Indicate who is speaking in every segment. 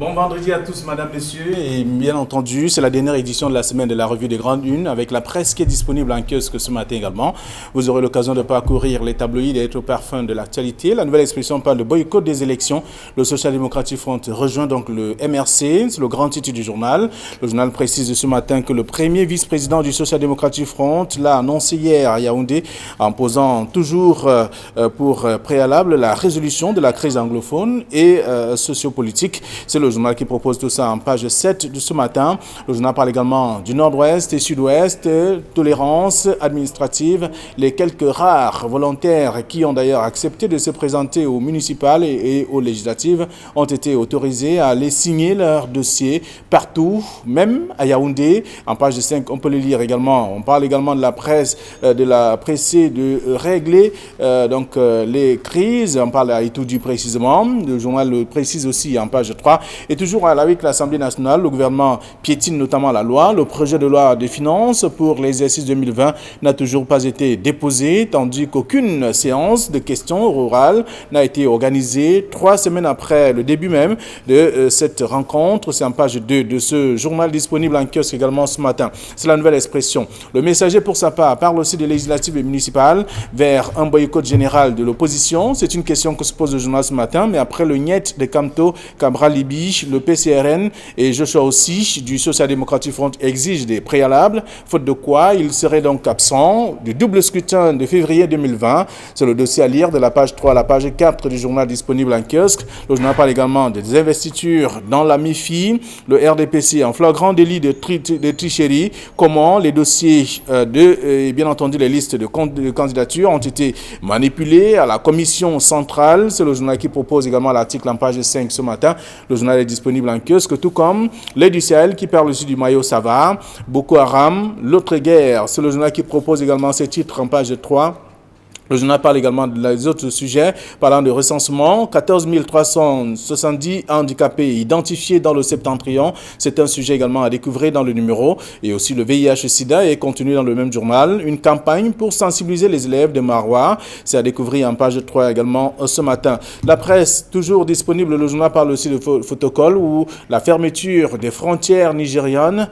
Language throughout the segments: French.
Speaker 1: Bon vendredi à tous, madame, messieurs, et bien entendu, c'est la dernière édition de la semaine de la revue des Grandes Unes, avec la presse qui est disponible en kiosque ce matin également. Vous aurez l'occasion de parcourir les tabloïds et être au parfum de l'actualité. La nouvelle expression parle de boycott des élections. Le Social Democratic Front rejoint donc le MRC, c'est le grand titre du journal. Le journal précise ce matin que le premier vice-président du Social Democratic Front l'a annoncé hier à Yaoundé, en posant toujours pour préalable la résolution de la crise anglophone et sociopolitique. C'est le journal qui propose tout ça en page 7 de ce matin. Le journal parle également du nord-ouest et sud-ouest, tolérance administrative. Les quelques rares volontaires qui ont d'ailleurs accepté de se présenter aux municipales et aux législatives ont été autorisés à aller signer leur dossier partout, même à Yaoundé. En page 5, on peut le lire également. On parle également de la presse, de la pressée de régler les crises. On parle à Itoudi précisément. Le journal le précise aussi en page 3. Et toujours avec l'Assemblée nationale, le gouvernement piétine notamment la loi. Le projet de loi des finances pour l'exercice 2020 n'a toujours pas été déposé, tandis qu'aucune séance de questions orales n'a été organisée 3 semaines après le début même de cette rencontre. C'est en page 2 de ce journal disponible en kiosque également ce matin. C'est la nouvelle expression. Le Messager, pour sa part, parle aussi des législatives et municipales vers un boycott général de l'opposition. C'est une question que se pose le journal ce matin, mais après le niet de Kamto, Kabra-Libi, le PCRN et je sois aussi du Social Democratic Front exigent des préalables, faute de quoi il serait donc absent du double scrutin de février 2020. C'est le dossier à lire de la page 3 à la page 4 du journal disponible en kiosque. Le journal parle également des investitures dans la MIFI, le RDPC en flagrant délit de tricherie, comment les dossiers et bien entendu les listes de candidatures ont été manipulées à la commission centrale. C'est le journal qui propose également l'article en page 5 ce matin. Le journal est disponible en kiosque, tout comme Les du Sahel qui parle aussi du maillot Sava, Boko Haram, l'autre guerre. C'est le journal qui propose également ces titres en page 3. Le journal parle également des autres sujets, parlant de recensement, 14 370 handicapés identifiés dans le septentrion. C'est un sujet également à découvrir dans le numéro. Et aussi le VIH-Sida est contenu dans le même journal. Une campagne pour sensibiliser les élèves de Marois. C'est à découvrir en page 3 également ce matin. La presse, toujours disponible, le journal parle aussi de protocole où la fermeture des frontières nigérianes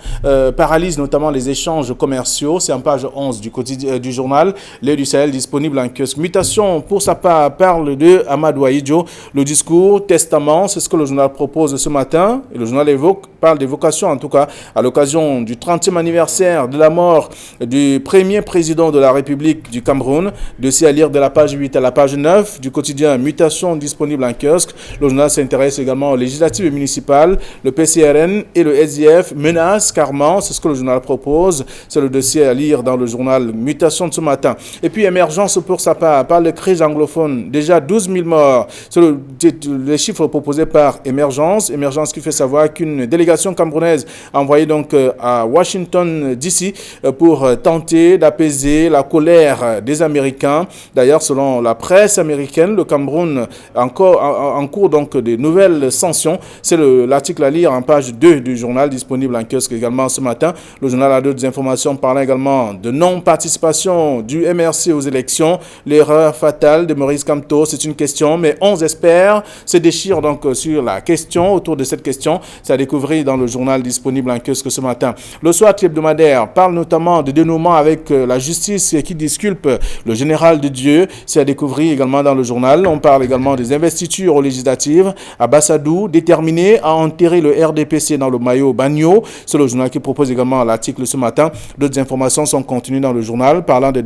Speaker 1: paralyse notamment les échanges commerciaux. C'est en page 11 du journal. Les du Sahel disponible en kiosque. Mutation, pour sa part, parle de Amadou Ahidjo. Le discours, testament, c'est ce que le journal propose ce matin. Et le journal parle d'évocation, en tout cas, à l'occasion du 30e anniversaire de la mort du premier président de la République du Cameroun. Dossier à lire de la page 8 à la page 9 du quotidien Mutation, disponible en kiosque. Le journal s'intéresse également aux législatives et municipales. Le PCRN et le SDF menacent carrément, c'est ce que le journal propose. C'est le dossier à lire dans le journal Mutation de ce matin. Et puis, émergence pour sa part, par le crise anglophone, déjà 12 000 morts. C'est le chiffre proposé par Émergence qui fait savoir qu'une délégation camerounaise a envoyé donc à Washington DC pour tenter d'apaiser la colère des Américains. D'ailleurs, selon la presse américaine, le Cameroun encore en cours donc de nouvelles sanctions. C'est l'article à lire en page 2 du journal disponible en kiosque également ce matin. Le journal a d'autres informations parlant également de non-participation du MRC aux élections. L'erreur fatale de Maurice Kamto, c'est une question, mais 11 experts se déchirent donc sur la question, autour de cette question. C'est à découvrir dans le journal disponible en kiosque ce matin. Le soir hebdomadaire parle notamment de dénouement avec la justice qui disculpe le général de Dieu. C'est à découvrir également dans le journal. On parle également des investitures aux législatives. Abassadou, déterminé à enterrer le RDPC dans le maillot Bagno. C'est le journal qui propose également l'article ce matin. D'autres informations sont contenues dans le journal, parlant de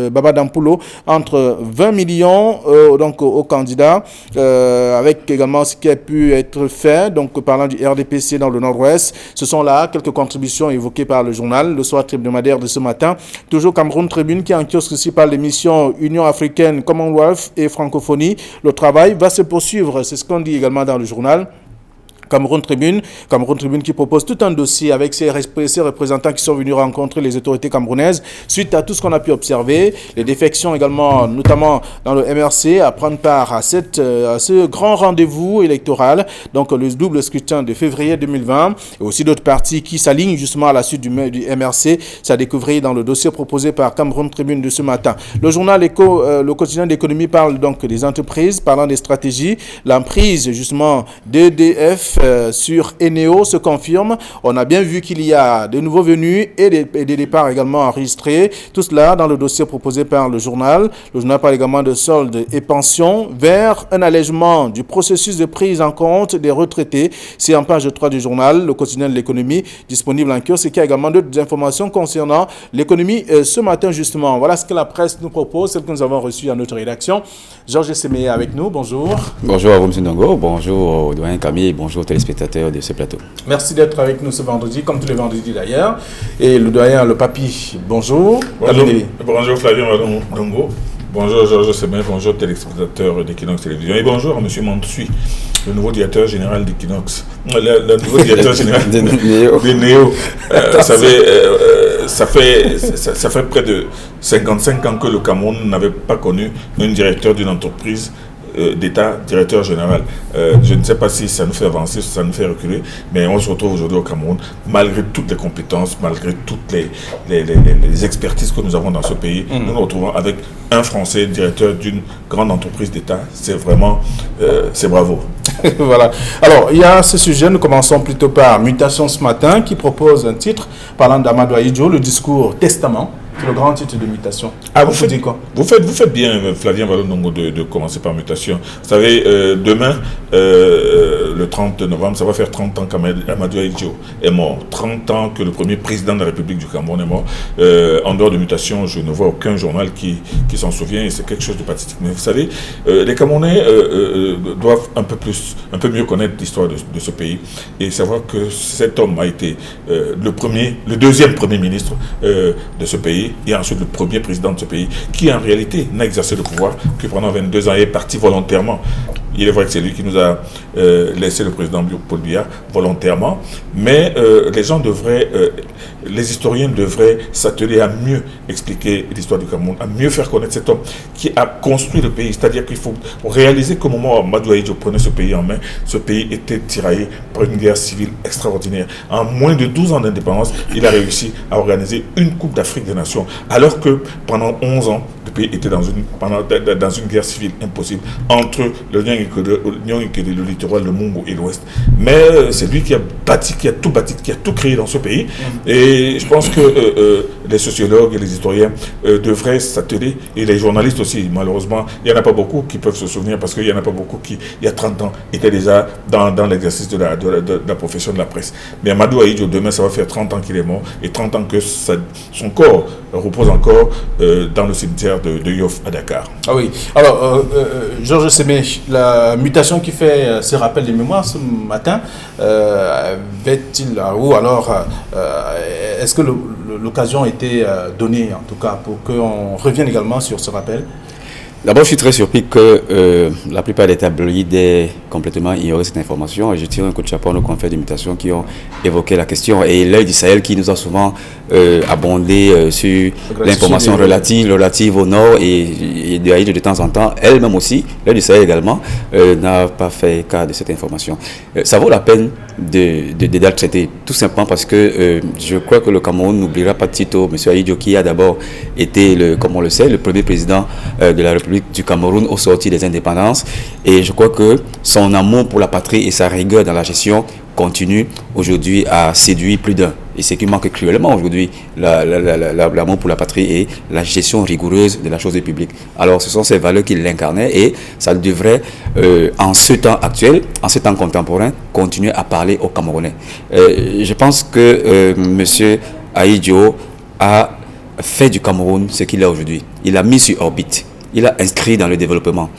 Speaker 1: Baba Dampulo, entre 20 millions aux candidats, avec également ce qui a pu être fait, donc parlant du RDPC dans le nord-ouest. Ce sont là quelques contributions évoquées par le journal, le soir hebdomadaire de ce matin. Toujours Cameroun Tribune qui en kiosque aussi par l'émission Union africaine, Commonwealth et francophonie. Le travail va se poursuivre, c'est ce qu'on dit également dans le journal. Cameroun Tribune qui propose tout un dossier avec ses représentants qui sont venus rencontrer les autorités camerounaises suite à tout ce qu'on a pu observer, les défections également, notamment dans le MRC, à prendre part à ce grand rendez-vous électoral, donc le double scrutin de février 2020, et aussi d'autres partis qui s'alignent justement à la suite du MRC. Ça a découvert dans le dossier proposé par Cameroun Tribune de ce matin. Le journal le quotidien d'économie parle donc des entreprises, parlant des stratégies. L'emprise justement d'EDF sur Eneo se confirme. On a bien vu qu'il y a de nouveaux venus et des départs également enregistrés. Tout cela dans le dossier proposé par le journal. Le journal parle également de soldes et pensions vers un allègement du processus de prise en compte des retraités. C'est en page 3 du journal, le quotidien de l'économie, disponible en kiosque, et qui a également d'autres informations concernant l'économie ce matin justement. Voilà ce que la presse nous propose, celle que nous avons reçue à notre rédaction. Georges Semé avec nous, bonjour.
Speaker 2: Bonjour à vous, M. Ndongo, bonjour au doyen Camille et bonjour aux téléspectateurs de ce plateau.
Speaker 1: Merci d'être avec nous ce vendredi, comme tous les vendredis d'ailleurs. Et le doyen, le papy, bonjour.
Speaker 3: Bonjour Flavien Ndongo, bonjour Georges Semé, bonjour téléspectateurs d'Equinox Télévision et bonjour à M. Montsui, le nouveau directeur général d'Equinox, le nouveau directeur général de Néo. Vous savez, ça fait près de 55 ans que le Cameroun n'avait pas connu un directeur d'une entreprise d'État, directeur général. Je ne sais pas si ça nous fait avancer, si ça nous fait reculer, mais on se retrouve aujourd'hui au Cameroun, malgré toutes les compétences, malgré toutes les expertises que nous avons dans ce pays. Nous nous retrouvons avec un Français, directeur d'une grande entreprise d'État. C'est vraiment, c'est bravo.
Speaker 1: Voilà. Alors, il y a ce sujet, nous commençons plutôt par Mutation ce matin, qui propose un titre parlant d'Amadou Ahidjo, le discours testament. C'est le grand titre de Mutation.
Speaker 3: Ah, vous faites bien, Flavien Ndongo, de commencer par Mutation. Vous savez, demain, le 30 novembre, ça va faire 30 ans qu'Amadou Ahidjo est mort. 30 ans que le premier président de la République du Cameroun est mort. En dehors de Mutation, je ne vois aucun journal qui s'en souvient et c'est quelque chose de pathétique. Mais vous savez, les Camerounais doivent un peu mieux connaître l'histoire de ce pays et savoir que cet homme a été le deuxième premier ministre de ce pays et ensuite le premier président de ce pays qui en réalité n'a exercé le pouvoir que pendant 22 ans et est parti volontairement. Il est vrai que c'est lui qui nous a laissé le président Paul Biya volontairement, mais les historiens devraient s'atteler à mieux expliquer l'histoire du Cameroun, à mieux faire connaître cet homme qui a construit le pays. C'est-à-dire qu'il faut réaliser qu'au moment où Amadou Ahidjo prenait ce pays en main, ce pays était tiraillé par une guerre civile extraordinaire. En moins de 12 ans d'indépendance, il a réussi à organiser une Coupe d'Afrique des Nations, alors que pendant 11 ans, le pays était dans une guerre civile impossible entre le le littoral, le Mungo et l'Ouest. Mais c'est lui qui a tout créé dans ce pays. Et je pense que les sociologues et les historiens devraient s'atteler, et les journalistes aussi. Malheureusement, il n'y en a pas beaucoup qui peuvent se souvenir, parce qu'il n'y en a pas beaucoup qui, il y a 30 ans, étaient déjà dans l'exercice de la profession de la presse. Mais Amadou Ahidjo, demain, ça va faire 30 ans qu'il est mort, et 30 ans que son corps repose encore dans le cimetière de Yoff à Dakar.
Speaker 1: Ah oui. Alors, Georges Semé, la Mutation qui fait ce rappel des mémoires ce matin, est-ce que l'occasion a été donnée, en tout cas, pour qu'on revienne également sur ce rappel?
Speaker 2: D'abord, je suis très surpris que la plupart des tabloïds aient complètement ignoré cette information. Et je tire un coup de chapeau à nos confrères de Mutation qui ont évoqué la question. Et l'Œil du Sahel qui nous a souvent abondé sur l'information relative au Nord et de Ahidjo de temps en temps. Elle-même aussi, l'Œil du Sahel également, n'a pas fait cas de cette information. Ça vaut la peine de la traiter, tout simplement parce que je crois que le Cameroun n'oubliera pas Tito, M. Ahidjo, qui a d'abord été, comme on le sait, le premier président de la République du Cameroun au sortir des indépendances, et je crois que son amour pour la patrie et sa rigueur dans la gestion continue aujourd'hui à séduire plus d'un. Et ce qui manque cruellement aujourd'hui, l'amour pour la patrie et la gestion rigoureuse de la chose publique. Alors ce sont ces valeurs qu'il incarnait, et ça devrait, en ce temps actuel, en ce temps contemporain, continuer à parler aux Camerounais. Je pense que M. Ahidjo a fait du Cameroun ce qu'il est aujourd'hui. Il a mis sur orbite. Il a inscrit dans le développement.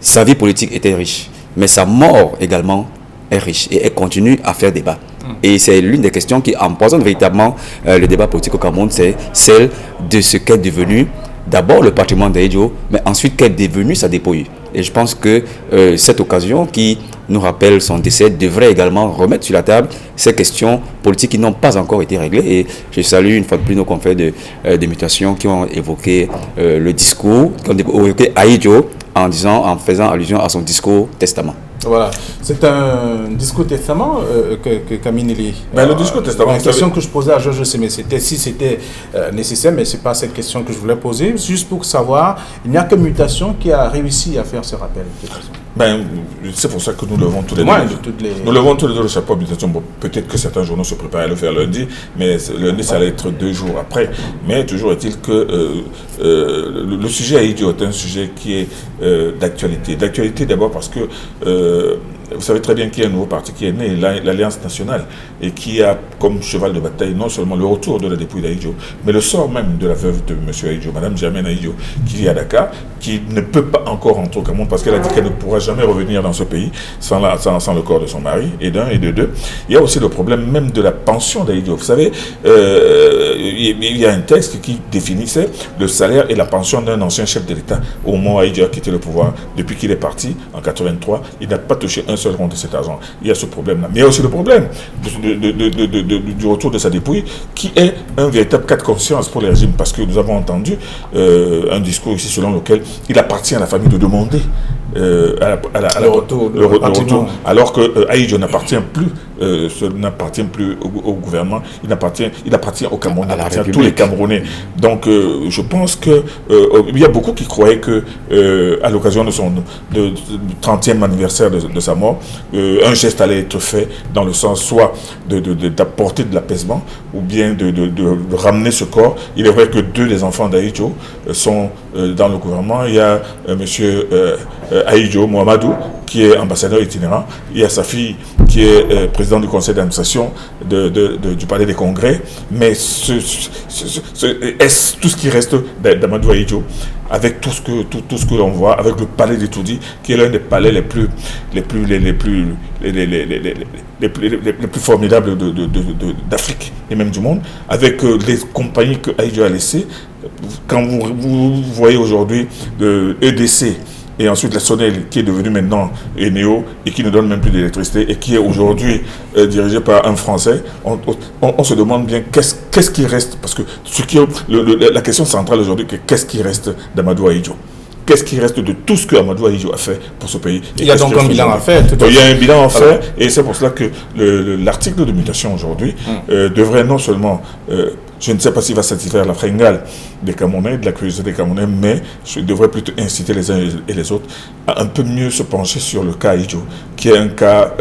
Speaker 2: Sa vie politique était riche, mais sa mort également est riche, et elle continue à faire débat. Et c'est l'une des questions qui empoisonne véritablement le débat politique au Cameroun, c'est celle de ce qu'est devenu d'abord le patrimoine d'Ahidjo, mais ensuite qu'est devenu sa dépouille. Et je pense que cette occasion qui nous rappelle son décès, devrait également remettre sur la table ces questions politiques qui n'ont pas encore été réglées. Et je salue une fois de plus nos confrères de mutation qui ont évoqué le discours, qui ont évoqué Ahidjo en faisant allusion à son discours testament.
Speaker 1: Voilà, c'est un discours testament que Kaminili.
Speaker 3: Le discours testament.
Speaker 1: La question que je posais à Georges Semé, c'était si c'était nécessaire, mais ce n'est pas cette question que je voulais poser, juste pour savoir, il n'y a que Mutation qui a réussi à faire ce rappel.
Speaker 3: C'est pour ça que nous levons tous les deux. Nous levons tous les deux le chapeau à Mutation. Bon, peut-être que certains journaux se préparent à le faire lundi, mais lundi, ça allait être 2 jours après. Mais toujours est-il que le sujet Ahidjo est un sujet qui est d'actualité. D'actualité d'abord parce que vous savez très bien qu'il y a un nouveau parti qui est né, l'Alliance nationale, et qui a comme cheval de bataille non seulement le retour de la dépouille d'Ahidjo, mais le sort même de la veuve de M. Ahidjo, Mme Germaine Ahidjo, qui vit à Dakar, qui ne peut pas encore rentrer au Cameroun parce qu'elle a dit qu'elle ne pourra jamais revenir dans ce pays sans le corps de son mari, et d'un et de deux. Il y a aussi le problème même de la pension d'Ahidjo. Vous savez, il y a un texte qui définissait le salaire et la pension d'un ancien chef de l'État au moment où Ahidjo a quitté le pouvoir. Depuis qu'il est parti, en 83, il n'a pas touché un seul rond de cet argent. Il y a ce problème-là. Mais il y a aussi le problème du retour de sa dépouille, qui est un véritable cas de conscience pour les régimes, parce que nous avons entendu un discours ici selon lequel il appartient à la famille de demander le retour, alors que Ahidjo n'appartient plus au gouvernement, il appartient au Cameroun, il appartient à tous les Camerounais. Donc je pense que il y a beaucoup qui croyaient que à l'occasion de son 30e anniversaire de sa mort, un geste allait être fait dans le sens soit d'apporter de l'apaisement ou bien de ramener ce corps. Il est vrai que 2 des enfants d'Ahidjo sont dans le gouvernement. Il y a monsieur Ahidjo Mohamedou, qui est ambassadeur itinérant. Il y a sa fille qui est président du conseil d'administration du palais des congrès. Mais est-ce tout ce qui reste d'Amadou Ahidjo, avec tout ce que l'on voit, avec le palais d'Etoudi, qui est l'un des palais les plus formidables d'Afrique et même du monde, avec les compagnies que Ahidjo a laissées. Quand vous voyez aujourd'hui le EDC, et ensuite la Sonel, qui est devenue maintenant Eneo et qui ne donne même plus d'électricité et qui est aujourd'hui dirigée par un Français, on se demande bien qu'est-ce qui reste, parce que la question centrale aujourd'hui, c'est qu'est-ce qui reste d'Amadou Ahidjo? Qu'est-ce qui reste de tout ce que Amadou Ahidjo a fait pour ce pays?
Speaker 1: Il y a donc un bilan à faire.
Speaker 3: Il y a un bilan à faire, et c'est pour cela que l'article de mutation aujourd'hui devrait non seulement... je ne sais pas s'il va satisfaire la fringale des Camerounais, de la curiosité des Camerounais, mais je devrais plutôt inciter les uns et les autres à un peu mieux se pencher sur le cas Ahidjo, qui est un cas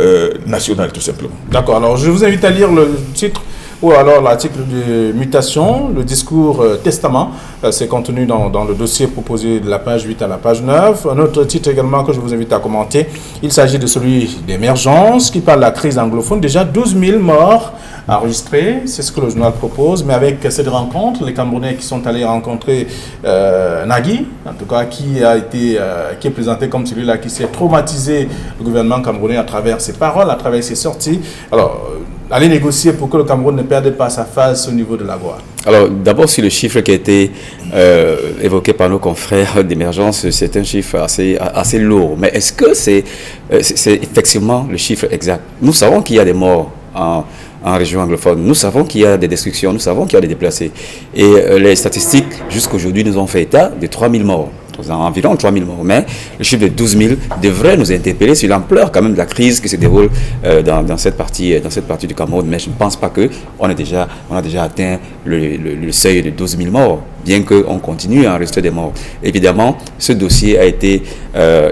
Speaker 3: national tout simplement. D'accord,
Speaker 1: alors je vous invite à lire le titre ou alors l'article de mutation, le discours testament. C'est contenu dans le dossier proposé de la page 8 à la page 9. Un autre titre également que je vous invite à commenter, il s'agit de celui d'émergence qui parle de la crise anglophone. Déjà 12 000 morts enregistrés, c'est ce que le journal propose, mais avec cette rencontre, les Camerounais qui sont allés rencontrer Nagui, en tout cas qui est présenté comme celui-là qui s'est traumatisé le gouvernement camerounais à travers ses paroles, à travers ses sorties. Alors, aller négocier pour que le Cameroun ne perde pas sa face au niveau de la voie.
Speaker 2: Alors, d'abord, sur le chiffre qui a été évoqué par nos confrères d'émergence, c'est un chiffre assez lourd. Mais est-ce que c'est effectivement le chiffre exact? Nous savons qu'il y a des morts en région anglophone. Nous savons qu'il y a des destructions, nous savons qu'il y a des déplacés. Et les statistiques, jusqu'aujourd'hui, nous ont fait état de 3 000 morts. Environ 3 000 morts. Mais le chiffre de 12 000 devrait nous interpeller sur l'ampleur quand même de la crise qui se déroule dans cette partie du Cameroun. Mais je ne pense pas qu'on a déjà atteint le seuil de 12 000 morts, bien qu'on continue à enregistrer des morts. Évidemment, ce dossier a été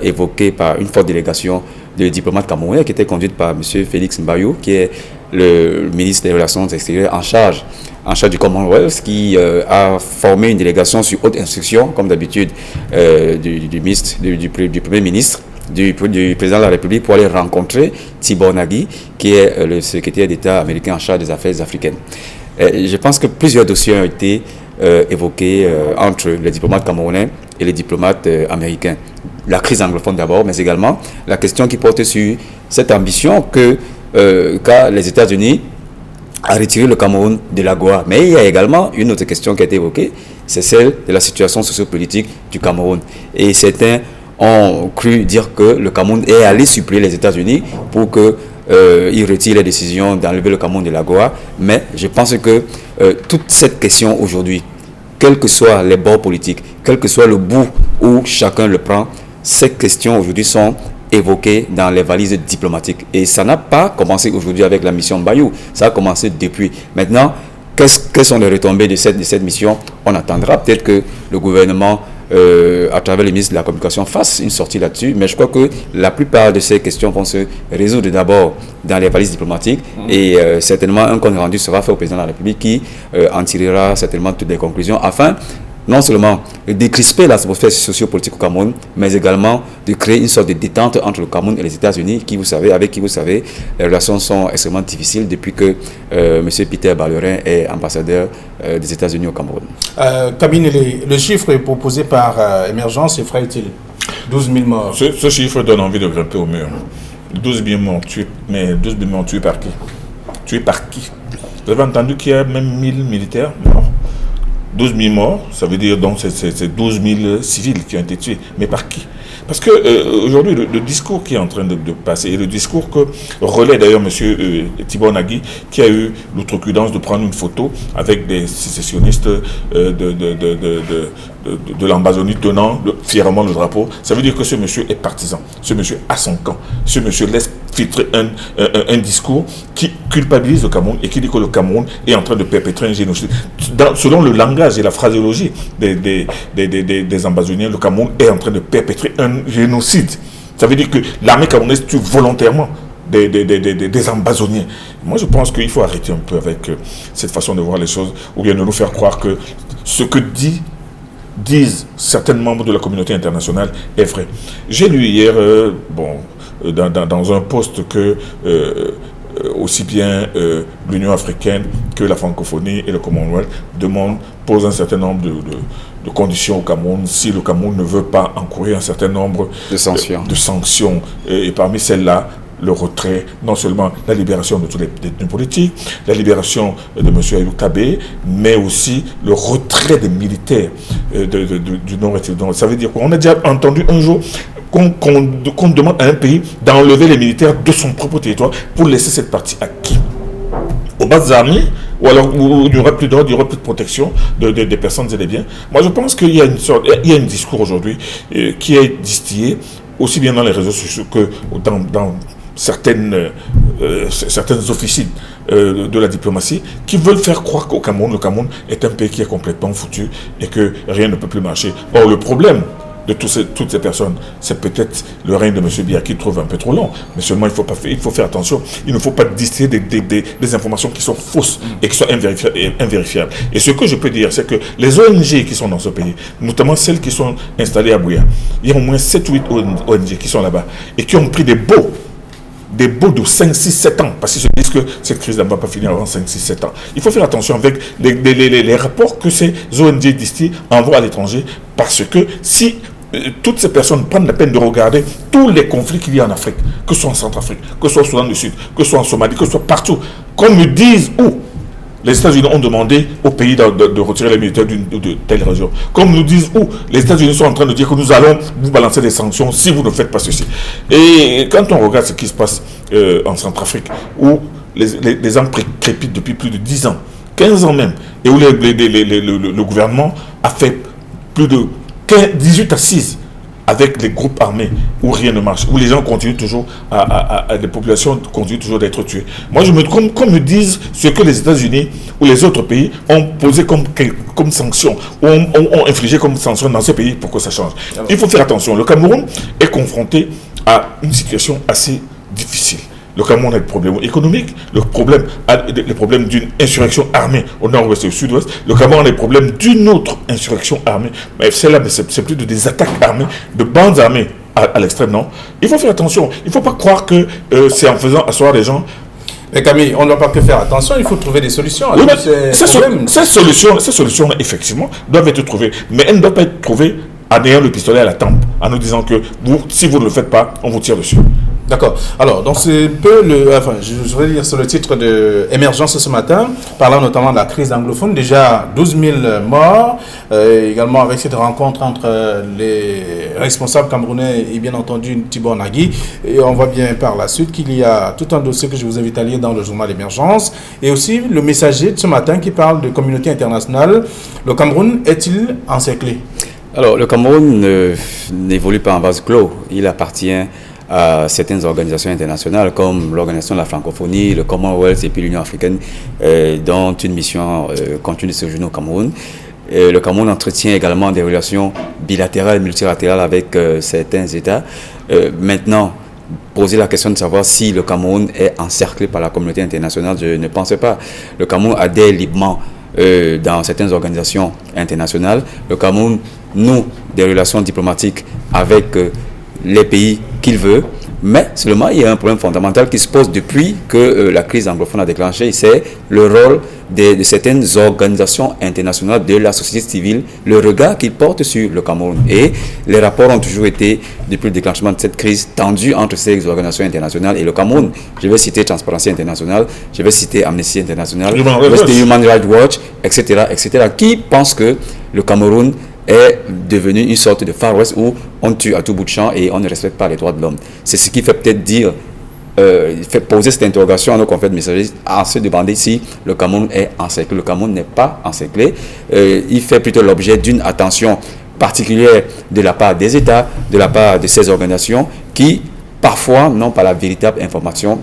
Speaker 2: évoqué par une forte délégation de diplomates camerounais qui était conduite par M. Félix Mbayou, qui est le ministre des Relations extérieures en charge du Commonwealth, qui a formé une délégation sur haute instruction, comme d'habitude, du Premier ministre, du président de la République, pour aller rencontrer Tibor Nagui, qui est le secrétaire d'État américain en charge des affaires africaines. Je pense que plusieurs dossiers ont été évoqués entre les diplomates camerounais et les diplomates américains. La crise anglophone d'abord, mais également la question qui porte sur cette ambition qu'a les États-Unis à retirer le Cameroun de l'AGOA. Mais il y a également une autre question qui a été évoquée, c'est celle de la situation sociopolitique du Cameroun. Et certains ont cru dire que le Cameroun est allé supplier les États-Unis pour que il retire les décisions d'enlever le Cameroun de l'AGOA. Mais je pense que toute cette question aujourd'hui, quels que soient les bords politiques, quel que soit le bout où chacun le prend, ces questions aujourd'hui sont évoquées dans les valises diplomatiques. Et ça n'a pas commencé aujourd'hui avec la mission Bayou, ça a commencé depuis. Maintenant, quelles sont les retombées de cette mission? On attendra peut-être que le gouvernement, à travers le ministre de la Communication, fasse une sortie là-dessus. Mais je crois que la plupart de ces questions vont se résoudre d'abord dans les valises diplomatiques. Et certainement, un compte rendu sera fait au président de la République qui en tirera certainement toutes les conclusions afin non seulement de décrisper l'atmosphère sociopolitique au Cameroun, mais également de créer une sorte de détente entre le Cameroun et les États-Unis, avec qui vous savez, les relations sont extrêmement difficiles depuis que M. Peter Ballerin est ambassadeur des États-Unis au Cameroun.
Speaker 1: Kabine, le chiffre proposé par Émergence effraie-t-il? 12 000 morts.
Speaker 3: Ce chiffre donne envie de grimper au mur. 12 000 morts tués, mais 12 000 morts tués par qui? Tués par qui? Vous avez entendu qu'il y a même 1000 militaires morts? 12 000 morts, ça veut dire donc c'est 12 000 civils qui ont été tués. Mais par qui? Parce que aujourd'hui, le discours qui est en train de passer, et le discours que relaie d'ailleurs M. Thibon Nagui, qui a eu l'outrecuidance de prendre une photo avec des sécessionnistes de l'Ambazonie tenant fièrement le drapeau, ça veut dire que ce monsieur est partisan. Ce monsieur a son camp. Ce monsieur laisse filtrer un discours qui culpabilise le Cameroun et qui dit que le Cameroun est en train de perpétrer un génocide. Selon le langage et la phraséologie des Ambazoniens, le Cameroun est en train de perpétrer un génocide. Ça veut dire que l'armée camerounaise tue volontairement des Ambazoniens. Moi, je pense qu'il faut arrêter un peu avec cette façon de voir les choses, ou bien de nous faire croire que ce que disent certains membres de la communauté internationale est vrai. J'ai lu hier, dans un post que aussi bien l'Union africaine que la francophonie et le Commonwealth posent un certain nombre de conditions au Cameroun si le Cameroun ne veut pas encourir un certain nombre
Speaker 2: de sanctions.
Speaker 3: Et parmi celles-là, le retrait, non seulement la libération de tous les détenus politiques, la libération de M. Ayou Tabé, mais aussi le retrait des militaires du Nord et du Nord. Ça veut dire qu'on a déjà entendu un jour qu'on demande à un pays d'enlever les militaires de son propre territoire pour laisser cette partie à qui? Aux bases armées? Ou alors où il n'y aura plus d'ordre, il n'y aura plus de protection des personnes et des biens. Moi, je pense qu'il y a un discours aujourd'hui qui est distillé aussi bien dans les réseaux sociaux que dans certaines officines de la diplomatie qui veulent faire croire qu'au Cameroun, le Cameroun est un pays qui est complètement foutu et que rien ne peut plus marcher. Or, le problème de toutes ces personnes, c'est peut-être le règne de M. Biya qui trouve un peu trop long. Mais seulement, il faut faire attention. Il ne faut pas distiller des informations qui sont fausses et qui sont invérifiables. Et ce que je peux dire, c'est que les ONG qui sont dans ce pays, notamment celles qui sont installées à Bouya, il y a au moins 7 ou 8 ONG qui sont là-bas et qui ont pris des baux de 5, 6, 7 ans, parce qu'ils se disent que cette crise ne va pas finir avant 5, 6, 7 ans. Il faut faire attention avec les rapports que ces ONG distillent envoient à l'étranger, parce que si toutes ces personnes prennent la peine de regarder tous les conflits qu'il y a en Afrique, que ce soit en Centrafrique, que ce soit au Soudan du Sud, que ce soit en Somalie, que ce soit partout, qu'on me dise où les États-Unis ont demandé au pays de retirer les militaires de telle région. Comme nous disent où les États-Unis sont en train de dire que nous allons vous balancer des sanctions si vous ne faites pas ceci. Et quand on regarde ce qui se passe en Centrafrique, où les âmes crépitent depuis plus de 10 ans, 15 ans même, et où le gouvernement a fait plus de 18 assises avec les groupes armés où rien ne marche, où les gens continuent toujours les populations continuent toujours d'être tuées. Moi, qu'on me dise ce que les États-Unis ou les autres pays ont posé comme sanction, ou ont infligé comme sanction dans ces pays pour que ça change. Il faut faire attention. Le Cameroun est confronté à une situation assez difficile. Le Cameroun a des problèmes économiques, le problème d'une insurrection armée au nord-ouest et au sud-ouest. Le Cameroun a des problèmes d'une autre insurrection armée. Mais celle-là, c'est plus des attaques armées, de bandes armées à l'extrême nord. Il faut faire attention. Il ne faut pas croire que c'est en faisant asseoir les gens.
Speaker 1: Mais Camille, on ne doit pas que faire attention, il faut trouver des solutions.
Speaker 3: Oui, ces solutions, effectivement, doivent être trouvées. Mais elles ne doivent pas être trouvées en ayant le pistolet à la tempe, en nous disant que si vous ne le faites pas, on vous tire dessus.
Speaker 1: D'accord. Alors, donc c'est un peu je vais dire sur le titre de Émergence ce matin, parlant notamment de la crise anglophone. Déjà 12 000 morts, également avec cette rencontre entre les responsables camerounais et bien entendu Tibor Nagui. Et on voit bien par la suite qu'il y a tout un dossier que je vous invite à lire dans le journal Émergence. Et aussi le messager de ce matin qui parle de communauté internationale. Le Cameroun est-il encerclé?
Speaker 2: Alors, le Cameroun n'évolue pas en vase clos. Il appartient à certaines organisations internationales comme l'Organisation de la francophonie, le Commonwealth et puis l'Union africaine, dont une mission continue de séjourner au Cameroun. Le Cameroun entretient également des relations bilatérales et multilatérales avec certains États. Maintenant, poser la question de savoir si le Cameroun est encerclé par la communauté internationale, je ne pense pas. Le Cameroun adhère librement dans certaines organisations internationales. Le Cameroun noue des relations diplomatiques avec les pays qu'il veut, mais seulement il y a un problème fondamental qui se pose depuis que la crise anglophone a déclenché, c'est le rôle de certaines organisations internationales de la société civile, le regard qu'ils portent sur le Cameroun. Et les rapports ont toujours été, depuis le déclenchement de cette crise, tendus entre ces organisations internationales et le Cameroun. Je vais citer Transparency International, je vais citer Amnesty International, je vais citer Human Rights Watch, etc., etc., qui pensent que le Cameroun est devenu une sorte de Far West où on tue à tout bout de champ et on ne respecte pas les droits de l'homme. C'est ce qui fait peut-être dire, fait poser cette interrogation à nos confrères de messageries, à se demander si le Cameroun est encerclé. Le Cameroun n'est pas encerclé. Il fait plutôt l'objet d'une attention particulière de la part des États, de la part de ces organisations qui parfois n'ont pas la véritable information,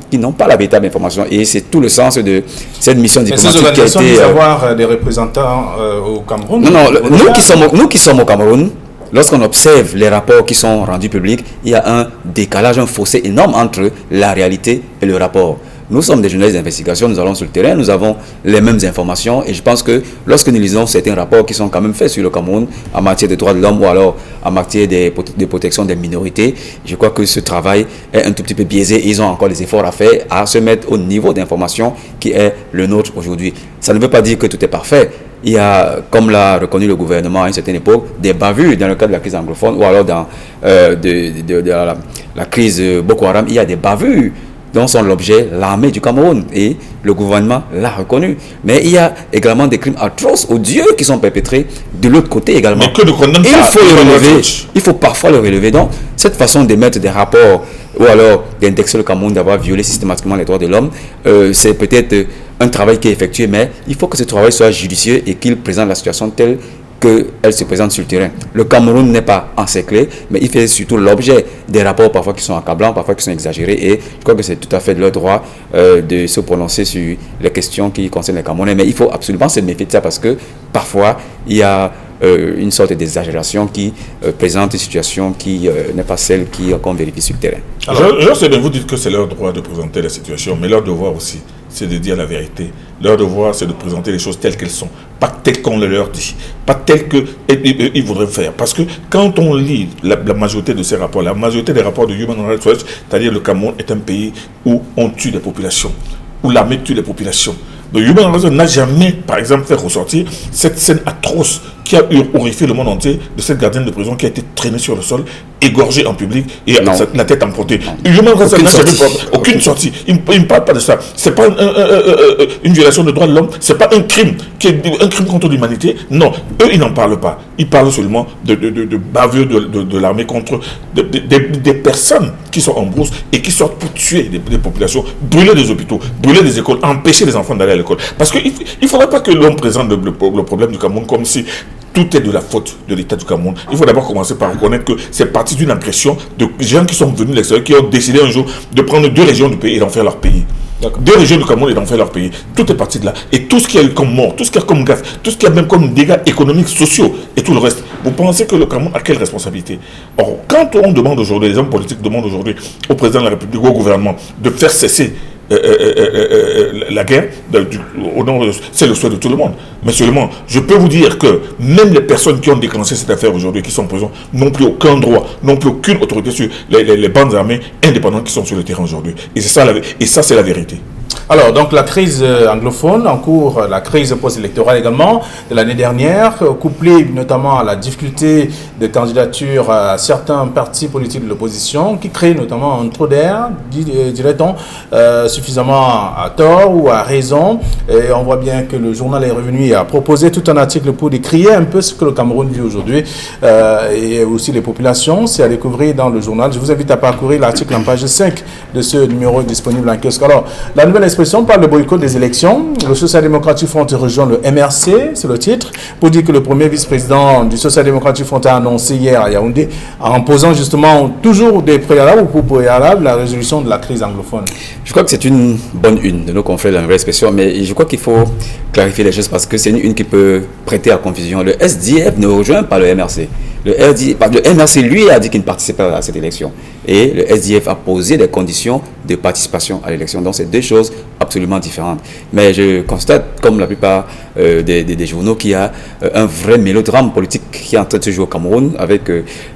Speaker 2: et c'est tout le sens de cette mission diplomatique
Speaker 1: qui a été... avoir des représentants au Cameroun.
Speaker 2: Non, nous qui sommes au Cameroun, lorsqu'on observe les rapports qui sont rendus publics, il y a un décalage, un fossé énorme entre la réalité et le rapport. Nous sommes des journalistes d'investigation, nous allons sur le terrain, nous avons les mêmes informations et je pense que lorsque nous lisons certains rapports qui sont quand même faits sur le Cameroun en matière de droits de l'homme ou alors en matière de protection des minorités, je crois que ce travail est un tout petit peu biaisé et ils ont encore des efforts à faire à se mettre au niveau d'information qui est le nôtre aujourd'hui. Ça ne veut pas dire que tout est parfait. Il y a, comme l'a reconnu le gouvernement à une certaine époque, des bavures dans le cadre de la crise anglophone ou alors dans la crise Boko Haram, il y a des bavures dont sont l'objet l'armée du Cameroun et le gouvernement l'a reconnu. Mais il y a également des crimes atroces, odieux qui sont perpétrés de l'autre côté également.
Speaker 3: Mais que ne condamne pas.
Speaker 2: Il faut le relever. Il faut parfois le relever. Donc, cette façon d'émettre des rapports ou alors d'indexer le Cameroun d'avoir violé systématiquement les droits de l'homme, c'est peut-être un travail qui est effectué, mais il faut que ce travail soit judicieux et qu'il présente la situation telle qu'elle se présente sur le terrain. Le Cameroun n'est pas encerclé, mais il fait surtout l'objet des rapports parfois qui sont accablants, parfois qui sont exagérés, et je crois que c'est tout à fait de leur droit de se prononcer sur les questions qui concernent les Camerounais. Mais il faut absolument se méfier de ça parce que parfois il y a une sorte d'exagération qui présente une situation qui n'est pas celle qu'on vérifie sur le terrain.
Speaker 3: Alors, je sais de vous dire que c'est leur droit de présenter la situation, mais leur devoir aussi, c'est de dire la vérité. Leur devoir, c'est de présenter les choses telles qu'elles sont, pas telles qu'on le leur dit, pas telles qu'ils voudraient faire. Parce que quand on lit la majorité de ces rapports, la majorité des rapports de Human Rights Watch, c'est-à-dire le Cameroun est un pays où on tue des populations, où l'armée tue les populations. Le Human Rights Watch n'a jamais, par exemple, fait ressortir cette scène atroce qui a horrifié le monde entier de cette gardienne de prison qui a été traînée sur le sol, égorgée en public et la tête amputée. Human Rights Watch n'a jamais aucune sortie. Il ne parle pas de ça. Ce n'est pas une violation des droits de l'homme, ce n'est pas un crime, un crime contre l'humanité. Non, eux, ils n'en parlent pas. Ils parlent seulement de bavures de l'armée contre des personnes qui sont en brousse et qui sortent pour tuer des populations, brûler des hôpitaux, brûler des écoles, empêcher les enfants d'aller à l'école. Parce qu'il ne faudrait pas que l'on présente le problème du Cameroun comme si tout est de la faute de l'État du Cameroun. Il faut d'abord commencer par reconnaître que c'est parti d'une impression de gens qui sont venus de l'extérieur, qui ont décidé un jour de prendre 2 régions du pays et d'en faire leur pays. 2 régions du Cameroun et d'en faire leur pays. Tout est parti de là. Et tout ce qu'il y a eu comme mort, tout ce qu'il y a comme gaffe, tout ce qu'il y a même comme dégâts économiques, sociaux et tout le reste, vous pensez que le Cameroun a quelle responsabilité? Or, quand on demande aujourd'hui, les hommes politiques demandent aujourd'hui au président de la République, au gouvernement, de faire cesser la guerre, c'est le souhait de tout le monde. Mais seulement, je peux vous dire que même les personnes qui ont déclenché cette affaire aujourd'hui, qui sont en prison, n'ont plus aucun droit, n'ont plus aucune autorité sur les bandes armées indépendantes qui sont sur le terrain aujourd'hui. Et ça, c'est la vérité.
Speaker 1: Alors, donc la crise anglophone en cours, la crise post-électorale également de l'année dernière, couplée notamment à la difficulté de candidature à certains partis politiques de l'opposition, qui crée notamment un trou d'air, dirait-on, suffisamment à tort ou à raison. Et on voit bien que le journal est revenu et a proposé tout un article pour décrier un peu ce que le Cameroun vit aujourd'hui et aussi les populations. C'est à découvrir dans le journal. Je vous invite à parcourir l'article en page 5 de ce numéro disponible en kiosque. Alors, la nouvelle expression parle de boycott des élections. Le Social-Démocratique Front rejoint le MRC, c'est le titre, pour dire que le premier vice-président du Social-Démocratique Front a annoncé hier à Yaoundé, en posant justement toujours des préalables ou pour préalables la résolution de la crise anglophone.
Speaker 2: Je crois que c'est une bonne une de nos confrères de la nouvelle expression, mais je crois qu'il faut clarifier les choses parce que c'est une qui peut prêter à confusion. Le SDF ne rejoint pas le MRC. Le MRC, lui, a dit qu'il ne participe pas à cette élection. Et le SDF a posé des conditions de participation à l'élection. Donc, c'est deux choses absolument différentes. Mais je constate, comme la plupart des journaux, qu'il y a un vrai mélodrame politique qui est en train de se jouer au Cameroun avec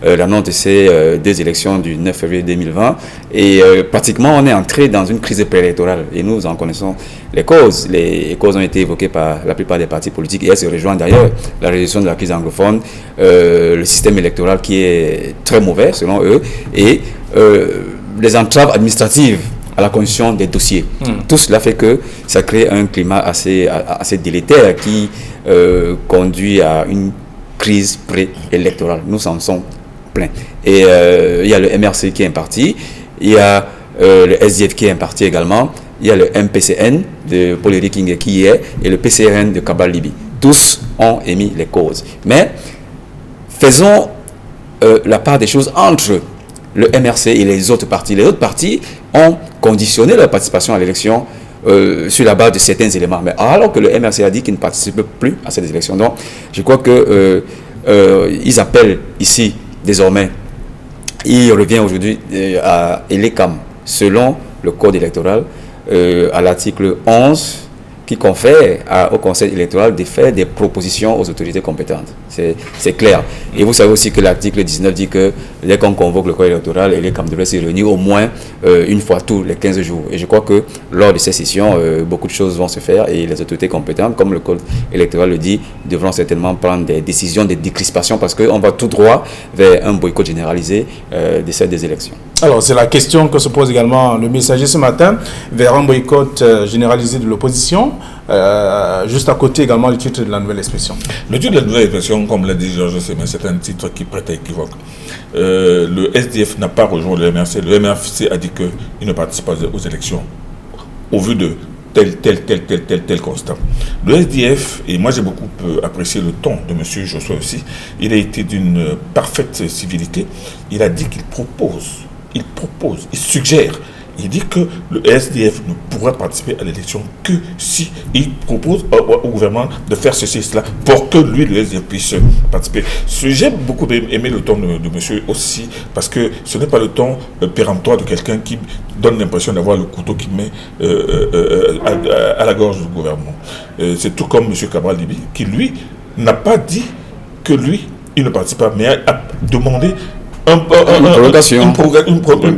Speaker 2: l'annonce de ces deux élections du 9 février 2020. Et pratiquement, on est entré dans une crise préélectorale. Et nous en connaissons les causes. Les causes ont été évoquées par la plupart des partis politiques. Et elles se rejoignent d'ailleurs. La résolution de la crise anglophone, le système électoral qui est très mauvais selon eux, et les entraves administratives à la constitution des dossiers. Tout cela fait que ça crée un climat assez délétère qui conduit à une crise préélectorale. Nous en sommes pleins. Et il y a le MRC qui est un parti, il y a le SDF qui est un parti également, il y a le MPCN de Paul-Éric Kinge qui y est, et le PCRN de Kabal Libi. Tous ont émis les causes. Mais faisons la part des choses entre le MRC et les autres partis. Les autres partis ont conditionné leur participation à l'élection sur la base de certains éléments. Mais alors que le MRC a dit qu'il ne participe plus à cette élection. Donc, je crois que ils appellent ici, désormais, il revient aujourd'hui à Elecam, selon le code électoral, à l'article 11, qui confère au Conseil électoral de faire des propositions aux autorités compétentes. C'est clair. Et vous savez aussi que l'article 19 dit que dès qu'on convoque le Conseil électoral, les CAM devraient se réunir au moins une fois tous les 15 jours. Et je crois que lors de ces sessions, beaucoup de choses vont se faire et les autorités compétentes, comme le Code électoral le dit, devront certainement prendre des décisions de décrispation parce qu'on va tout droit vers un boycott généralisé de ces des élections.
Speaker 1: Alors, c'est la question que se pose également le messager ce matin, vers un boycott généralisé de l'opposition, juste à côté également du titre de la nouvelle expression.
Speaker 3: Le titre de la nouvelle expression, comme l'a dit Georges Sémé, c'est un titre qui prête à équivoque. Le SDF n'a pas rejoint le MRC. Le MRC a dit qu'il ne participe pas aux élections au vu de tel constat. Le SDF, et moi j'ai beaucoup apprécié le ton de M. Joshua aussi, il a été d'une parfaite civilité. Il a dit qu'il propose, il suggère, il dit que le SDF ne pourra participer à l'élection que si il propose au gouvernement de faire ceci et cela pour que lui, le SDF, puisse participer. J'ai beaucoup aimé le ton de monsieur aussi, parce que ce n'est pas le ton péremptoire de quelqu'un qui donne l'impression d'avoir le couteau qui met à la gorge du gouvernement. C'est tout comme monsieur Kabal Libi, qui lui n'a pas dit que lui, il ne participe pas, mais a demandé une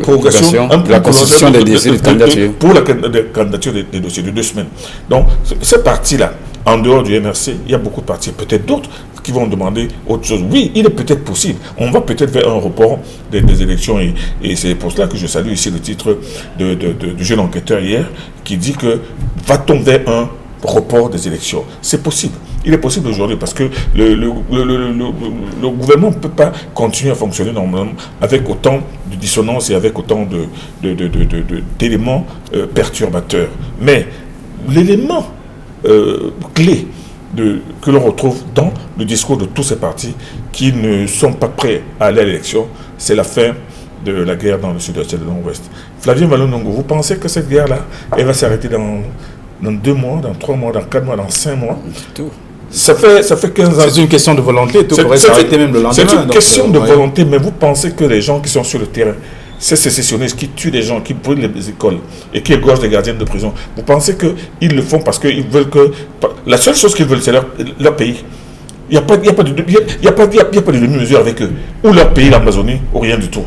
Speaker 3: prorogation
Speaker 2: la constitution des dossiers de candidature.
Speaker 3: Pour la candidature des dossiers de 2 semaines. Donc, cette partie-là, en dehors du MRC, il y a beaucoup de partis, peut-être d'autres, qui vont demander autre chose. Oui, il est peut-être possible. On va peut-être faire un report des élections et c'est pour cela que je salue ici le titre du jeune enquêteur hier qui dit que va-t-on vers un report des élections? C'est possible. Il est possible aujourd'hui parce que le gouvernement ne peut pas continuer à fonctionner normalement avec autant de dissonance et avec autant d'éléments perturbateurs. Mais l'élément clé que l'on retrouve dans le discours de tous ces partis qui ne sont pas prêts à aller à l'élection, c'est la fin de la guerre dans le sud-est et de l'ouest. Flavien Malonongo, vous pensez que cette guerre-là, elle va s'arrêter dans 2 mois, dans 3 mois, dans 4 mois, dans 5 mois?
Speaker 2: Tout.
Speaker 3: Ça fait 15 ans.
Speaker 1: C'est une question de volonté, tout pourrait s'arrêter même le lendemain.
Speaker 3: C'est une question de volonté, mais vous pensez que les gens qui sont sur le terrain, ces sécessionnistes qui tuent des gens, qui brûlent les écoles et qui égorgent des gardiens de prison, vous pensez qu'ils le font parce qu'ils veulent que... La seule chose qu'ils veulent, c'est leur pays. Il n'y a pas de demi-mesure avec eux. Ou leur pays, l'Amazonie, ou rien du tout.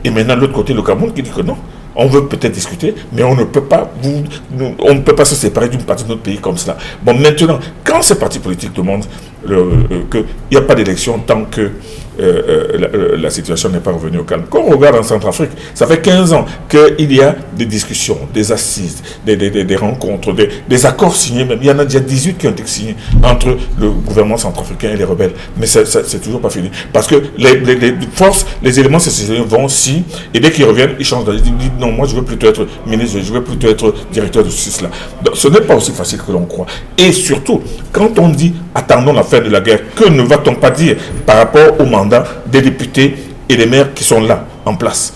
Speaker 3: Et maintenant, de l'autre côté, le Cameroun qui dit que non. On veut peut-être discuter, mais on ne peut pas se séparer d'une partie de notre pays comme cela. Bon, maintenant, quand ces partis politiques demandent qu'il n'y a pas d'élection tant que la situation n'est pas revenue au calme. Quand on regarde en Centrafrique, ça fait 15 ans qu'il y a des discussions, des assises, des rencontres, des accords signés. Même. Il y en a déjà 18 qui ont été signés entre le gouvernement centrafricain et les rebelles. Mais c'est toujours pas fini. Parce que les forces, les éléments sécuritaires vont si, et dès qu'ils reviennent, ils changent. Ils disent non, moi je veux plutôt être ministre, je veux plutôt être directeur de justice là. Donc, ce n'est pas aussi facile que l'on croit. Et surtout, quand on dit attendons la fin de la guerre, que ne va-t-on pas dire par rapport au mandat des députés et des maires qui sont là, en place?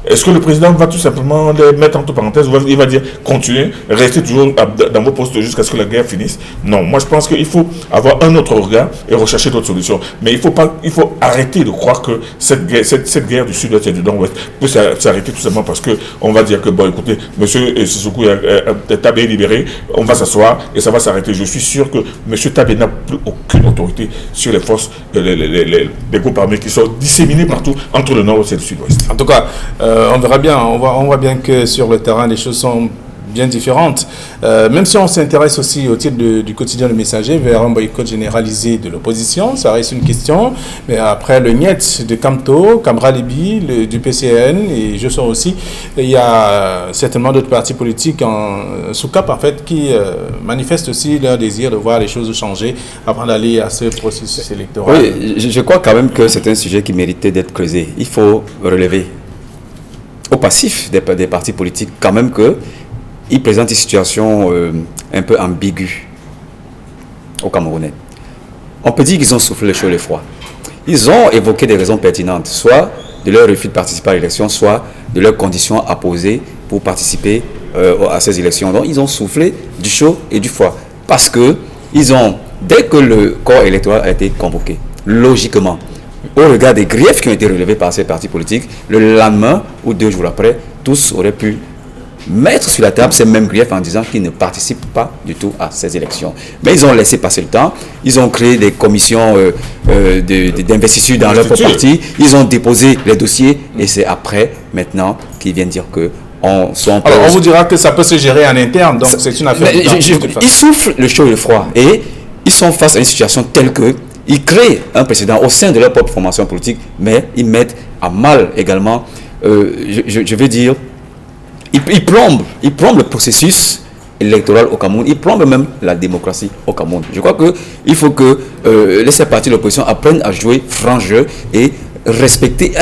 Speaker 3: Est-ce que le président va tout simplement les mettre entre parenthèses ou il va dire continuez, restez toujours dans vos postes jusqu'à ce que la guerre finisse? Non, moi je pense qu'il faut avoir un autre regard et rechercher d'autres solutions. Mais il faut arrêter de croire que cette guerre du sud-ouest et du nord-ouest peut s'arrêter tout simplement parce qu'on va dire que, bon écoutez, monsieur Sissoko Tabé est libéré, on va s'asseoir et ça va s'arrêter. Je suis sûr que monsieur Tabé n'a plus aucune autorité sur les forces, les groupes armés qui sont disséminés partout entre le nord et le sud-ouest.
Speaker 1: En tout cas, on verra bien, on voit bien que sur le terrain, les choses sont bien différentes. Même si on s'intéresse aussi au titre du quotidien Le Messager vers un boycott généralisé de l'opposition, ça reste une question. Mais après le NIET de Camto, Camra Libi, du PCN, et je sens aussi, il y a certainement d'autres partis politiques sous cap en fait qui manifestent aussi leur désir de voir les choses changer avant d'aller à ce processus électoral.
Speaker 2: Oui, je crois quand même que c'est un sujet qui méritait d'être creusé. Il faut relever au passif des partis politiques quand même qu'ils présentent une situation un peu ambiguë aux Camerounais. On peut dire qu'ils ont soufflé le chaud et le froid. Ils ont évoqué des raisons pertinentes, soit de leur refus de participer à l'élection, soit de leurs conditions à poser pour participer à ces élections. Donc ils ont soufflé du chaud et du froid. Parce que dès que le corps électoral a été convoqué, logiquement, au regard des griefs qui ont été relevés par ces partis politiques, le lendemain ou 2 jours après, tous auraient pu mettre sur la table ces mêmes griefs en disant qu'ils ne participent pas du tout à ces élections. Mais ils ont laissé passer le temps, ils ont créé des commissions d'investiture dans leur parti, ils ont déposé les dossiers et c'est après, maintenant, qu'ils viennent dire que Alors,
Speaker 1: on vous dira que ça peut se gérer en interne, donc c'est une affaire.
Speaker 2: Ils soufflent le chaud et le froid et ils sont face à une situation telle que ils créent un précédent au sein de leur propre formation politique, mais ils mettent à mal également, je veux dire, ils plombent le processus électoral au Cameroun, ils plombent même la démocratie au Cameroun. Je crois qu'il faut que ces partis de l'opposition apprennent à jouer franc jeu et respecter,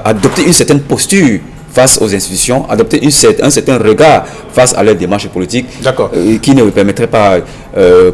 Speaker 2: adopter une certaine posture face aux institutions, adopter un certain regard face à leurs démarches politiques qui ne permettrait pas,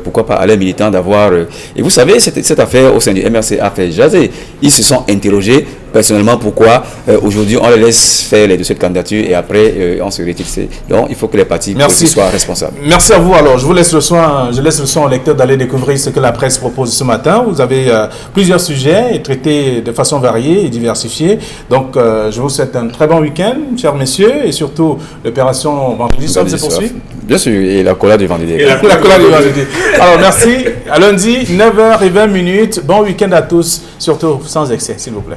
Speaker 2: pourquoi pas, à leurs militants d'avoir... et vous savez, cette affaire au sein du MRC a fait jaser. Ils se sont interrogés personnellement pourquoi aujourd'hui on les laisse faire les dossiers de candidature et après on se retire. Donc il faut que les partis soient responsables.
Speaker 1: Merci à vous. Alors je laisse le soin au lecteur d'aller découvrir ce que la presse propose ce matin. Vous avez plusieurs sujets traités de façon variée et diversifiée. Donc je vous souhaite un très bon week-end, chers messieurs, et surtout l'opération Vendredi Somme se poursuit.
Speaker 2: Bien sûr, et la collade du vendredi.
Speaker 1: La collade du vendredi. Alors merci, à lundi, 9h20. Bon week-end à tous, surtout sans excès, s'il vous plaît.